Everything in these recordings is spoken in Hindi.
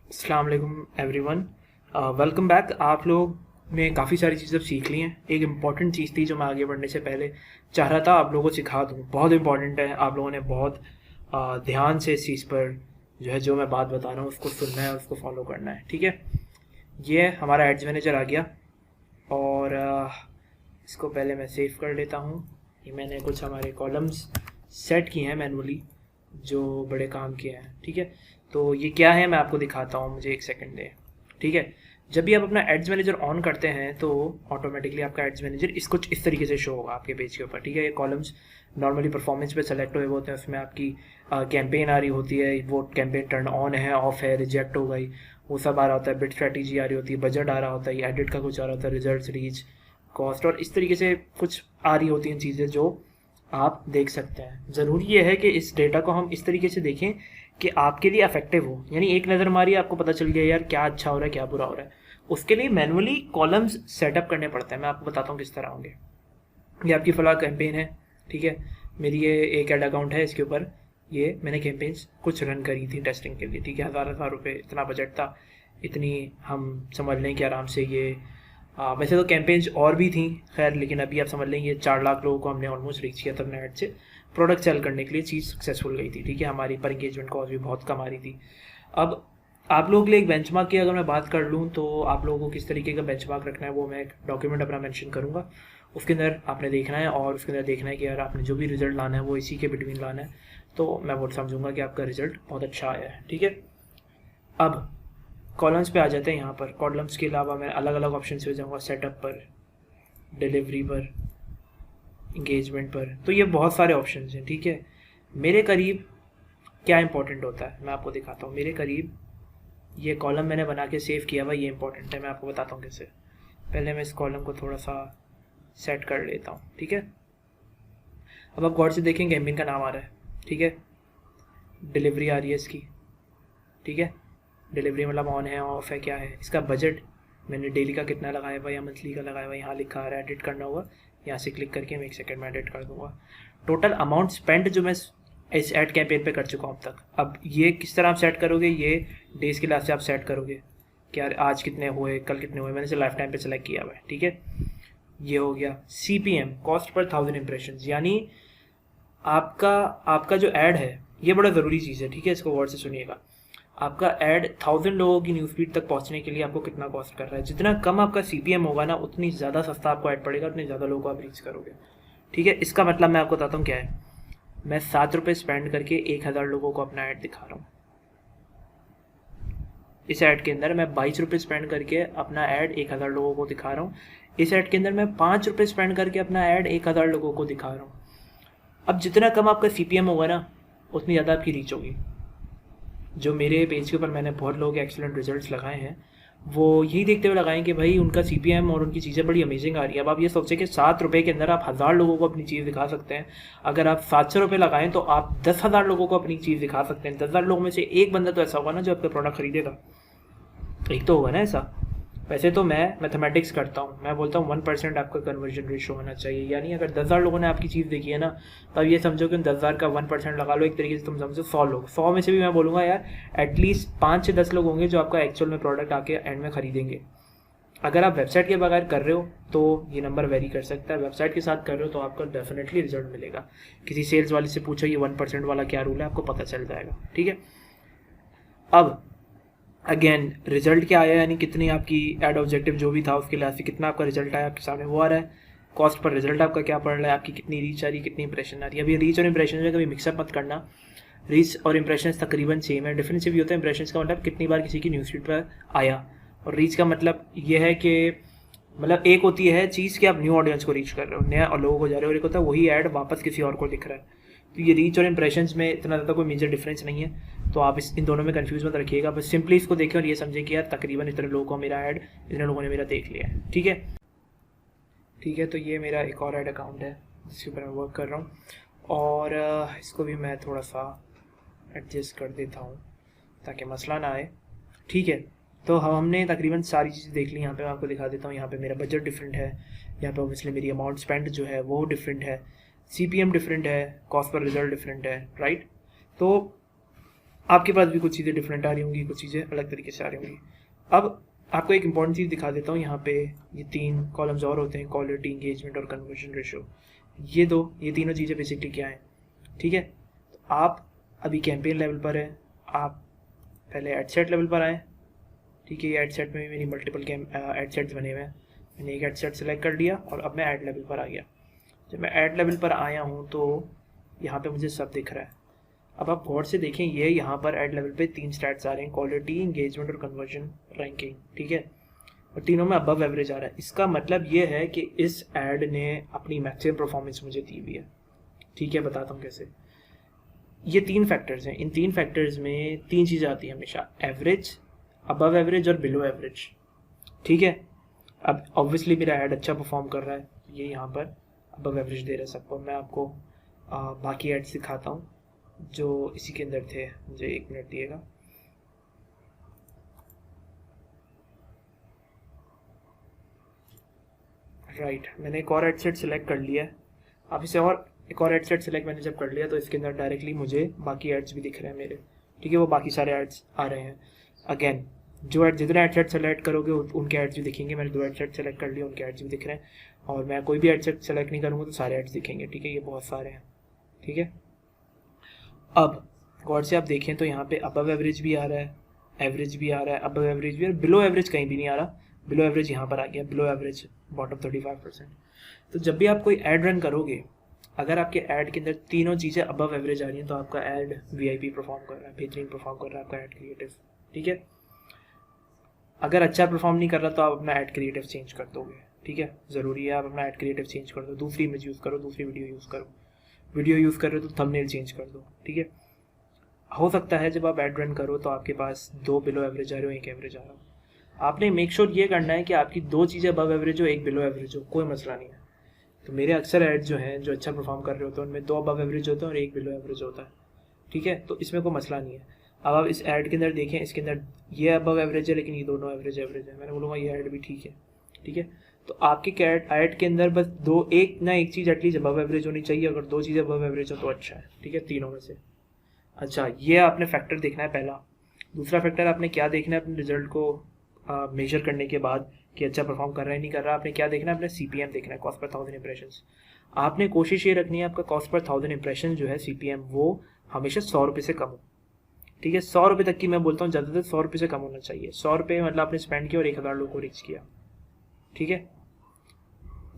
अस्सलाम वालेकुम एवरीवन, वेलकम बैक। आप लोग ने काफ़ी सारी चीज़ें अब सीख ली हैं। एक इम्पॉर्टेंट चीज़ थी जो मैं आगे बढ़ने से पहले चाह रहा था आप लोगों को सिखा दूँ, बहुत इंपॉर्टेंट है। आप लोगों ने बहुत ध्यान से इस चीज़ पर जो मैं बात बता रहा हूँ उसको सुनना है और उसको फॉलो करना है, ठीक है। ये हमारा एड्स मैनेजर आ गया और इसको पहले मैं सेव कर लेता हूँ। ये मैंने कुछ हमारे कॉलम्स सेट किए हैं मैनुअली जो बड़े काम किए हैं, ठीक है। तो ये क्या है मैं आपको दिखाता हूँ, मुझे एक सेकंड दे, ठीक है। जब भी आप अपना एड्स मैनेजर ऑन करते हैं तो ऑटोमेटिकली आपका एड्स मैनेजर कुछ इस तरीके से शो होगा आपके पेज के ऊपर, ठीक है। ये कॉलम्स नॉर्मली परफॉर्मेंस पे सेलेक्ट हुए होते हैं, उसमें आपकी कैंपेन आ रही होती है, वो कैंपेन टर्न ऑन है, ऑफ है, रिजेक्ट हो गई, वो सब आ रहा होता है। बिड स्ट्रैटेजी आ रही होती है, बजट आ रहा होता है, एडिट का कुछ आ रहा होता है, रिजल्ट, रीच, कॉस्ट, और इस तरीके से कुछ आ रही होती हैं चीज़ें जो आप देख सकते हैं। ज़रूरी ये है कि इस डेटा को हम इस तरीके से देखें कि आपके लिए इफेक्टिव हो, यानी एक नज़र मारी आपको पता चल गया यार क्या अच्छा हो रहा है क्या बुरा हो रहा है। उसके लिए मैनुअली कॉलम्स सेटअप करने पड़ते हैं। मैं आपको बताता हूँ किस तरह होंगे। ये आपकी फ़िलहाल कैंपेन है, ठीक है। मेरी ये एक एड अकाउंट है, इसके ऊपर ये मैंने कैंपेन्स कुछ रन करी थी टेस्टिंग के लिए, ठीक है। हज़ार रुपये इतना बजट था, इतनी हम समझ लें कि आराम से ये वैसे तो कैंपेन्स और भी थी खैर, लेकिन अभी आप समझ लें ये 4 लाख लोगों को हमने ऑलमोस्ट रीच किया था अपने ऐड से। प्रोडक्ट सेल करने के लिए चीज़ सक्सेसफुल गई थी, ठीक है। हमारी पर इंगेजमेंट कॉस्ट भी बहुत कम आ रही थी। अब आप लोगों के लिए एक बेंचमार्क की अगर मैं बात कर लूँ तो आप लोगों को किस तरीके का बेंचमार्क रखना है वो मैं एक डॉक्यूमेंट अपना मेंशन करूँगा। उसके अंदर आपने देखना है और उसके अंदर देखना है कि यार आपने जो भी रिजल्ट लाना है वो इसी के बिटवीन लाना है, तो मैं वो समझूंगा कि आपका रिजल्ट बहुत अच्छा आया है, ठीक है। अब कॉलम्स पे आ जाते हैं। यहाँ पर कॉलम्स के अलावा मैं अलग अलग ऑप्शन से जाऊँगा, सेटअप पर, डिलीवरी पर, इंगेजमेंट पर। तो ये बहुत सारे ऑप्शन हैं, ठीक है। मेरे करीब क्या इंपॉर्टेंट होता है मैं आपको दिखाता हूँ। मेरे करीब ये कॉलम मैंने बना के सेव किया हुआ, ये इंपॉर्टेंट है, मैं आपको बताता हूँ कैसे। पहले मैं इस कॉलम को थोड़ा सा सेट कर लेता हूँ, ठीक है। अब आप गौर से देखें कैंपेन का नाम आ रहा है, ठीक है। डिलीवरी आ रही है इसकी, ठीक है। डिलीवरी मतलब ऑन है ऑफ है क्या है। इसका बजट मैंने डेली का कितना लगाया हुआ या मंथली का लगाया हुआ, यहाँ लिखा आ रहा है। एडिट करना होगा, यहाँ से क्लिक करके मैं एक सेकंड में एडिट कर दूंगा। टोटल अमाउंट स्पेंड जो मैं इस एड कैंपेन पे कर चुका हूँ अब तक। अब ये किस तरह आप सेट करोगे, ये डेज़ के लिहाज से आप सेट करोगे कि यार आज कितने हुए, कल कितने हुए। मैंने इसे लाइफ टाइम पे सेलेक्ट किया हुआ है, ठीक है। ये हो गया। CPM, कॉस्ट पर 1000 इंप्रेशन, यानी आपका आपका जो ऐड है ये बड़ा ज़रूरी चीज़ है, ठीक है। इसको गौर से सुनिएगा। आपका ऐड 1000 लोगों की न्यूज़ फीड तक पहुंचने के लिए आपको कितना कॉस्ट कर रहा है। जितना कम आपका CPM होगा ना, उतनी ज़्यादा सस्ता आपको ऐड पड़ेगा, उतने ज़्यादा लोगों को आप रीच करोगे, ठीक है। इसका मतलब मैं आपको बताता हूँ क्या है। मैं 7 रुपये स्पेंड करके 1000 लोगों को अपना ऐड दिखा रहा हूँ। इस ऐड के अंदर मैं 22 रुपये स्पेंड करके अपना ऐड 1000 लोगों को दिखा रहा हूँ। इस ऐड के अंदर मैं 5 रुपये स्पेंड करके अपना ऐड 1000 लोगों को दिखा रहा हूँ। अब जितना कम आपका CPM होगा ना, उतनी ज़्यादा आपकी रीच होगी। जो मेरे पेज के ऊपर मैंने बहुत लोगों के एक्सीलेंट रिजल्ट्स लगाए हैं, वो यही देखते हुए लगाएं कि भाई उनका CPM और उनकी चीज़ें बड़ी अमेजिंग आ रही है। अब आप ये सोचें कि 7 रुपये के अंदर आप 1000 लोगों को अपनी चीज़ दिखा सकते हैं। अगर आप 700 रुपये लगाएं तो आप 10,000 लोगों को अपनी चीज़ दिखा सकते हैं। 10,000 लोगों में से एक बंदा तो ऐसा होगा ना जो आपका प्रोडक्ट खरीदेगा, एक तो होगा ना ऐसा। वैसे तो मैं मैथमेटिक्स करता हूँ, मैं बोलता हूँ 1% आपका कन्वर्जन रेशो होना चाहिए। यानी अगर 10,000 लोगों ने आपकी चीज़ देखी है ना, तब ये समझो कि 10,000 का 1% लगा लो, एक तरीके से तुम समझो 100 लोग। 100 में से भी मैं बोलूँगा यार एटलीस्ट 5 से 10 लोग होंगे जो आपका एक्चुअल में प्रोडक्ट आके एंड में खरीदेंगे। अगर आप वेबसाइट के बगैर कर रहे हो तो ये नंबर वेरी कर सकता है, वेबसाइट के साथ कर रहे हो तो आपको डेफिनेटली रिजल्ट मिलेगा। किसी सेल्स वाले से पूछो ये 1% वाला क्या रूल है, आपको पता चल जाएगा, ठीक है। अब अगेन रिजल्ट क्या आया, यानी कितनी आपकी एड ऑब्जेक्टिव जो भी था उसके लिहाज से कितना आपका रिजल्ट आया आपके सामने वो आ रहा है। कॉस्ट पर रिजल्ट आपका क्या पड़ रहा है, आपकी कितनी रीच आ रही है, कितनी इंप्रेशन आ रही है। अभी रीच और इंप्रेशन में कभी मिक्सअप मत करना। रीच और इंप्रेशन तकरीबन सेम है, डिफरेंस ये भी होता है इंप्रेशन का मतलब कितनी बार किसी की न्यूज़ फीड पर आया, और रीच का मतलब ये है कि मतलब एक होती है चीज़ कि आप न्यू ऑडियंस को रीच कर रहे हो, नया और लोगों को जा रहे हो, और एक होता है वही ऐड वापस किसी और को दिख रहा है। तो ये रीच और इंप्रेशंस में इतना ज़्यादा कोई मेजर डिफरेंस नहीं है, तो आप इन दोनों में कंफ्यूज मत रखिएगा। बस सिंपली इसको देखें और ये समझें कि यार तकरीबन इतने लोगों को मेरा ऐड, इतने लोगों ने मेरा देख लिया है, ठीक है। ठीक है, तो ये मेरा एक और ऐड अकाउंट है जिसके ऊपर मैं वर्क कर रहा हूँ, और इसको भी मैं थोड़ा सा एडजस्ट कर देता हूँ ताकि मसला ना आए, ठीक है। तो हमने तकरीबन सारी चीज़ें देख ली। यहाँ पे मैं आपको दिखा देता हूँ। यहाँ पे मेरा बजट डिफरेंट है, यहाँ पे ऑब्वियसली मेरी अमाउंट स्पेंड जो है वो डिफरेंट है, CPM डिफरेंट है, कॉस्ट पर रिजल्ट डिफरेंट है, राइट। तो आपके पास भी कुछ चीज़ें डिफरेंट आ रही होंगी, कुछ चीज़ें अलग तरीके से आ रही होंगी। अब आपको एक इंपॉर्टेंट चीज़ दिखा देता हूँ। यहाँ पे ये 3 कॉलम्स और होते हैं, क्वालिटी, इंगेजमेंट और कन्वर्जन रेशो। ये तीनों चीज़ें बेसिकली क्या हैं, ठीक है। तो आप अभी कैंपेन लेवल पर है, आप पहले एड सेट लेवल पर आए, ठीक है। ये एड सेट में भी मेरी मल्टीपल एड सेट्स बने हुए हैं। मैंने एक एड सेट सेलेक्ट कर लिया और अब मैं ऐड लेवल पर आ गया। जब मैं ऐड लेवल पर आया हूँ तो यहाँ पे मुझे सब दिख रहा है। अब आप गौर से देखें, ये यहाँ पर ऐड लेवल पे 3 स्टैट्स आ रहे हैं, क्वालिटी, इंगेजमेंट और कन्वर्जन रैंकिंग, ठीक है। और तीनों में अबव एवरेज आ रहा है। इसका मतलब ये है कि इस ऐड ने अपनी मैक्सिमम परफॉर्मेंस मुझे दी हुई है, ठीक है। बताता हूँ कैसे। ये 3 फैक्टर्स हैं। इन 3 फैक्टर्स में 3 चीज़ें आती हैं हमेशा, एवरेज, अबव एवरेज और बिलो एवरेज, ठीक है। अब ऑब्वियसली मेरा ऐड अच्छा परफॉर्म कर रहा है, ये यहाँ पर अबव एवरेज दे रहा है सबको। मैं आपको बाकी एड्स दिखाता हूँ जो इसी के अंदर थे। मुझे 1 मिनट दिएगा। राइट, मैंने एक और एड सेट सेलेक्ट कर लिया है। अब इसे और एक और एड सेट सेलेक्ट मैंने जब कर लिया तो इसके अंदर डायरेक्टली मुझे बाकी एड्स भी दिख रहे हैं मेरे, ठीक है। वो बाकी सारे एड्स आ रहे हैं। अगेन, जो एड जितने एड सेट सेलेक्ट करोगे उनके एड्स भी दिखेंगे। मैंने 2 एड सेट सेलेक्ट कर लिए, उनके एड्स भी दिख रहे हैं। और मैं कोई भी एड सेट सेलेक्ट नहीं करूँगा तो सारे एड्स दिखेंगे, ठीक है। ये बहुत सारे हैं, ठीक है। अब गौर से आप देखें तो यहाँ पे अबव एवरेज भी आ रहा है, एवरेज भी आ रहा है, अबव एवरेज भी, और बिलो एवरेज कहीं भी नहीं आ रहा। बिलो एवरेज यहाँ पर आ गया, बिलो एवरेज बॉटम 35%। तो जब भी आप कोई ऐड रन करोगे, अगर आपके ऐड के अंदर तीनों चीज़ें अबव एवरेज आ रही हैं तो आपका ऐड वीआईपी परफॉर्म कर रहा है, बेहतरीन परफॉर्म कर रहा है आपका ऐड क्रिएटिव, ठीक है। अगर अच्छा परफॉर्म नहीं कर रहा तो आप अपना ऐड क्रिएटिव चेंज कर दोगे, ठीक है। ज़रूरी है आप अपना ऐड क्रिएटिव चेंज कर दो, दूसरी इमेज यूज़ करो, दूसरी वीडियो यूज़ करो। वीडियो यूज़ कर रहे हो तो थंबनेल चेंज कर दो, ठीक है। हो सकता है जब आप ऐड रन करो तो आपके पास 2 बिलो एवरेज आ रहे हो, 1 एवरेज आ रहा हो। आपने मेक श्योर ये करना है कि आपकी 2 चीज़ें अबव एवरेज हो, 1 बिलो एवरेज हो, कोई मसला नहीं है। तो मेरे अक्सर ऐड जो हैं जो अच्छा परफॉर्म कर रहे होते हैं उनमें 2 अबव एवरेज होते हैं और 1 बिलो एवरेज होता है, ठीक है। तो इसमें कोई मसला नहीं है। अब आप इस ऐड के अंदर देखें, इसके अंदर ये अबव एवरेज है लेकिन ये दोनों एवरेज है। मैंने बोलूँगा ये ऐड भी ठीक है, ठीक है। तो आपके ऐड के अंदर बस एक चीज़ एटलीस्ट अबव एवरेज होनी चाहिए। अगर 2 चीज़ें अबव एवरेज हो तो अच्छा है, ठीक है, तीनों में से। अच्छा, ये आपने फैक्टर देखना है पहला। दूसरा फैक्टर आपने क्या देखना है अपने रिजल्ट को मेजर करने के बाद कि अच्छा परफॉर्म कर रहा है नहीं कर रहा, आपने क्या देखना है, अपने CPM देखना है, कॉस्ट पर 1000 इंप्रेशंस। आपने कोशिश ये रखनी है आपका कॉस्ट पर 1000 इंप्रेशन जो है CPM वो हमेशा 100 रुपये से कम हो, ठीक है। 100 रुपये तक की मैं बोलता हूँ, ज़्यादातर 100 रुपये से कम होना चाहिए। 100 रुपये मतलब आपने स्पेंड किया और 1000 लोगों को रीच किया, ठीक है।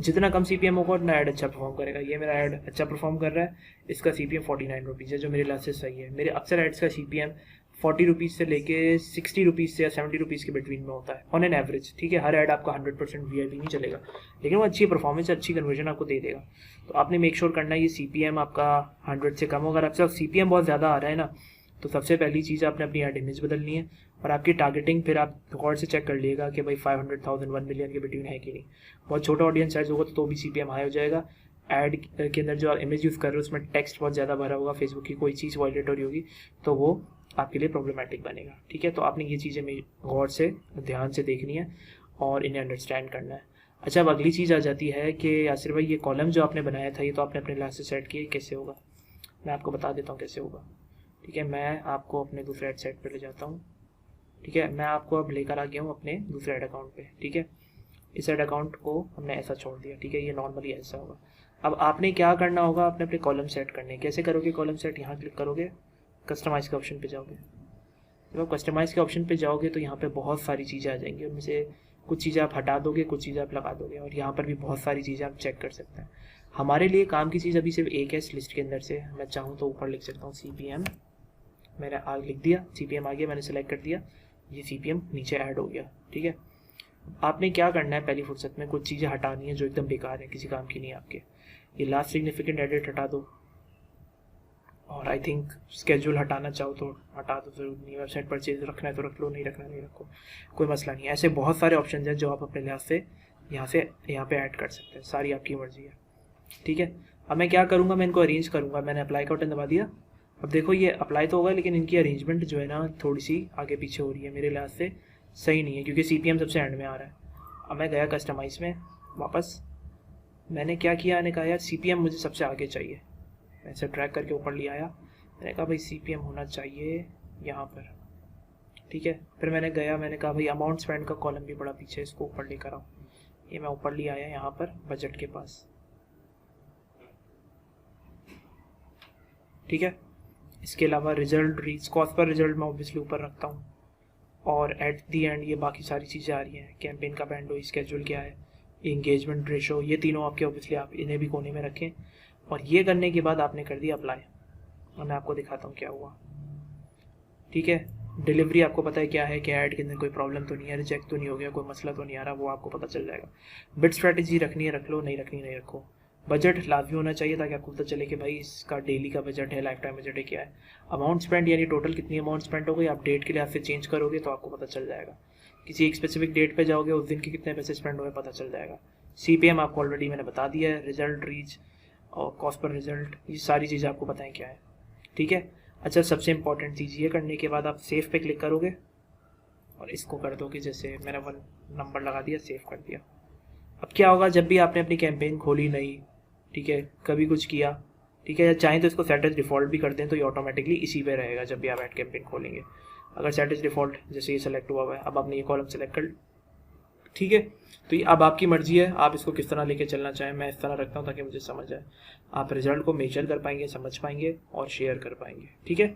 जितना कम CPM होगा उतना ऐड अच्छा परफॉर्म करेगा। ये मेरा ऐड अच्छा परफॉर्म कर रहा है, इसका CPM 49 रुपीज़ है जो मेरे लास्ट से सही है। मेरे अक्सर एड्स का CPM 40 रुपीज़ से लेके 60 रुपीज़ से या 70 रुपीज़ के बिटवीन में होता है ऑन एन एवरेज, ठीक है। हर ऐड आपका 100% VIP नहीं चलेगा, लेकिन वो अच्छी परफॉर्मेंस, अच्छी कन्वर्जन आपको दे देगा। तो आपने मेक श्योर करना है ये CPM आपका 100 से कम हो। अगर आपसे CPM बहुत ज़्यादा आ रहा है ना, तो सबसे पहली चीज़ आपने अपनी ऐड इमेज बदलनी है और आपकी टारगेटिंग फिर आप गौर से चेक कर लीजिएगा कि भाई 500,000 1 मिलियन के बिटवीन है कि नहीं। बहुत छोटा ऑडियंस साइज होगा तो भी CPM हाई हो जाएगा। ऐड के अंदर जो आप इमेज यूज़ कर रहे हो उसमें टेक्स्ट बहुत ज़्यादा भरा होगा, फेसबुक की कोई चीज़ वायलेटरी होगी तो वो आपके लिए प्रॉब्लमेटिक बनेगा, ठीक है। तो आपने ये चीज़ें गौर से ध्यान से देखनी है और इन्हें अंडरस्टैंड करना है। अच्छा, अब अगली चीज़ आ जाती है कि यासिर भाई ये कॉलम जो आपने बनाया था ये तो आपने अपने लास्ट से सेट किया, कैसे होगा। मैं आपको बता देता हूँ कैसे होगा, ठीक है। मैं आपको अपने दूसरे ऐड सेट पर ले जाता हूँ, ठीक है। मैं आपको अब लेकर आ गया हूँ अपने दूसरे ऐड अकाउंट पे, ठीक है। इस ऐड अकाउंट को हमने ऐसा छोड़ दिया, ठीक है। ये नॉर्मली ऐसा होगा। अब आपने क्या करना होगा, आपने अपने कॉलम सेट करने। कैसे करोगे कॉलम सेट, यहाँ क्लिक करोगे, कस्टमाइज़ के ऑप्शन पे जाओगे। जब आप कस्टमाइज़ के ऑप्शन पे जाओगे तो यहाँ पे बहुत सारी चीज़ें आ जाएंगी, उनमें से कुछ चीज़ें आप हटा दोगे, कुछ चीज़ें आप लगा दोगे, और यहाँ पर भी बहुत सारी चीज़ें आप चेक कर सकते हैं। हमारे लिए काम की चीज़ अभी सिर्फ एक है इस लिस्ट के अंदर से। मैं चाहूँ तो ऊपर लिख सकता हूँ CPM, मैंने आगे लिख दिया, CPM आ गया, मैंने सेलेक्ट कर दिया, ये CPM नीचे ऐड हो गया, ठीक है। आपने क्या करना है, पहली फुर्सत में कुछ चीज़ें हटानी है जो एकदम बेकार है, किसी काम की नहीं है आपके। ये लास्ट सिग्निफिकेंट एडिट हटा दो, और आई थिंक स्केड्यूल हटाना चाहो तो हटा दो, जरूर नहीं। वेबसाइट परचेज रखना है तो रख लो, नहीं रखना नहीं रखो, कोई मसला नहीं है। ऐसे बहुत सारे ऑप्शन हैं जो आप अपने लिहाज से यहाँ पे ऐड कर सकते हैं, सारी आपकी मर्जी है, ठीक है। अब मैं क्या करूँगा, मैं इनको अरेंज करूँगा। मैंने अप्लाई का बटन दबा दिया। अब देखो ये अप्लाई तो होगा लेकिन इनकी अरेंजमेंट जो है ना थोड़ी सी आगे पीछे हो रही है, मेरे लिहाज से सही नहीं है क्योंकि CPM सबसे एंड में आ रहा है। अब मैं गया कस्टमाइज में वापस, मैंने क्या किया, मैंने कहा यार CPM मुझे सबसे आगे चाहिए। मैं इसे ट्रैक करके ऊपर ले आया, मैंने कहा भाई CPM होना चाहिए यहाँ पर, ठीक है। फिर मैंने गया, मैंने कहा भाई अमाउंट स्पेंड का कॉलम भी बड़ा पीछे, इसको ऊपर लेकर आओ। ये मैं ऊपर ले आया यहाँ पर बजट के पास, ठीक है। इसके अलावा result, reach, cost per result मैं ऑब्वियसली ऊपर रखता हूँ। और एट दी एंड ये बाकी सारी चीज़ें आ रही हैं, कैंपेन का बैंडो, स्केड्यूल क्या है, इंगेजमेंट रेशो, ये तीनों आपके ऑब्वियसली आप इन्हें भी कोने में रखें। और ये करने के बाद आपने कर दिया अप्लाई, और मैं आपको दिखाता हूँ क्या हुआ, ठीक है। डिलीवरी आपको पता है क्या है, क्या ऐड के अंदर कोई प्रॉब्लम तो नहीं है, रिजेक्ट तो नहीं हो गया, कोई मसला तो नहीं आ रहा, वो आपको पता चल जाएगा। बिड स्ट्रैटेजी रखनी है रख लो, नहीं रखनी नहीं रखो। बजट लाजमी होना चाहिए ताकि आपको पता चले कि भाई इसका डेली का बजट है, लाइफ टाइम बजट है, क्या है। अमाउंट स्पेंड यानी टोटल कितनी अमाउंट स्पेंड हो गई, आप डेट के लिहाज से चेंज करोगे तो आपको पता चल जाएगा। किसी एक स्पेसिफिक डेट पे जाओगे, उस दिन के कितने पैसे स्पेंड हुए पता चल जाएगा। CPM आपको ऑलरेडी मैंने बता दिया है, रिजल्ट, रीच और कॉस्ट पर रिजल्ट, ये सारी चीज़ें आपको बताएं क्या है, ठीक है। अच्छा, सबसे इंपॉर्टेंट चीज़ ये करने के बाद आप सेव पे क्लिक करोगे और इसको कर दोगे, जैसे मैंने 1 नंबर लगा दिया, सेव कर दिया। अब क्या होगा, जब भी आपने अपनी कैंपेन खोली नई, ठीक है, कभी कुछ किया, ठीक है, या चाहें तो इसको सेट एज डिफ़ॉल्ट भी कर दें तो ये ऑटोमेटिकली इसी पे रहेगा जब भी आप ऐड कैंपेन खोलेंगे। अगर सेट एज डिफ़ॉल्ट, जैसे ये सेलेक्ट हुआ है, अब आपने ये कॉलम सेलेक्ट कर, ठीक है। तो ये अब आपकी मर्जी है, आप इसको किस तरह लेके चलना चाहें। मैं इस तरह रखता हूँ ताकि मुझे समझ आए, आप रिजल्ट को मेजर कर पाएंगे, समझ पाएंगे और शेयर कर पाएंगे, ठीक है।